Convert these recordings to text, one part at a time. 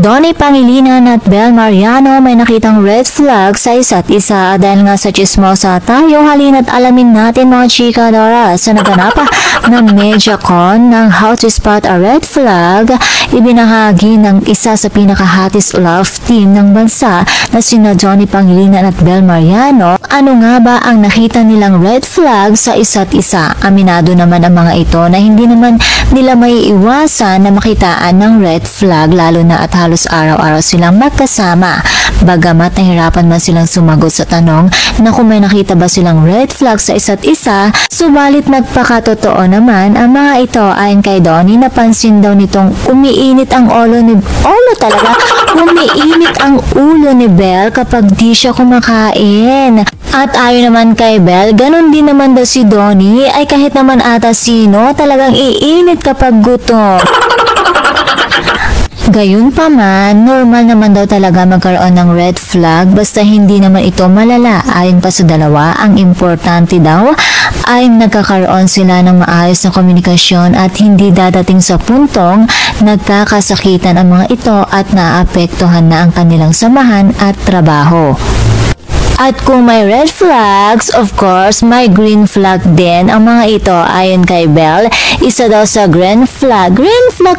Donnie Pangilinan at Bel Mariano may nakitang red flag sa isa't isa. Dahil nga sa chismosa tayo, halina't alamin natin mga chika Dora sa naganap ng MediaCon ng How to Spot a Red Flag. Ibinahagi ng isa sa pinaka-hottest love team ng bansa na sina Donnie Pangilinan at Bel Mariano. Ano nga ba ang nakita nilang red flag sa isa't isa? Aminado naman ang mga ito na hindi naman nila may iwasan na makitaan ng red flag, lalo na at halos araw-araw silang magkasama. Bagamat nahirapan man silang sumagot sa tanong na kung may nakita ba silang red flag sa isa't isa, subalit nagpakatotoo naman ang mga ito. Ayon kay Donnie, napansin daw nitong umiinit ang ulo ni Bel kapag di siya kumakain. At ayon naman kay Bel, ganun din naman daw si Donnie, ay kahit naman ata sino, talagang iinit kapag gutom. Gayunpaman, normal naman daw talaga magkaroon ng red flag basta hindi naman ito malala. Ayon pa sa dalawa, ang importante daw ay nagkakaroon sila ng maayos na komunikasyon at hindi dadating sa puntong nagkakasakitan ang mga ito at naapektuhan na ang kanilang samahan at trabaho. At kung may red flags, of course, may green flag din ang mga ito. Ayon kay Bel, isa daw sa green flag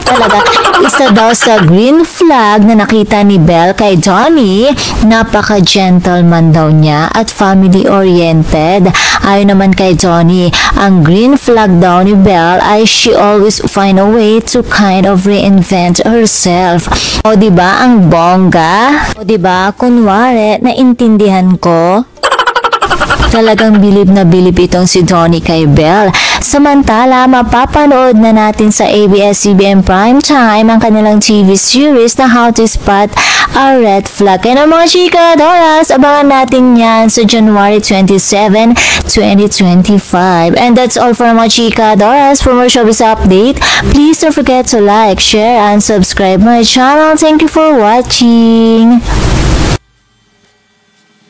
talaga, isa daw sa green flag na nakita ni Bel kay Donnie, napaka-gentleman daw niya at family-oriented. Ayon naman kay Donnie, ang green flag daw ni Bel ay she always find a way to kind of reinvent herself. O diba ang bongga? O diba, kunwari, naintindihan ko? Talagang bilib na bilib itong si Donnie kay Bel. Samantala, mapapanood na natin sa ABS-CBN Primetime ang kanilang TV series na How to Spot a Red Flag. Kaya mga chika Doras, abangan natin yan sa January 27, 2025. And that's all for mga chika Doras. For more showbiz update, please don't forget to like, share, and subscribe my channel. Thank you for watching.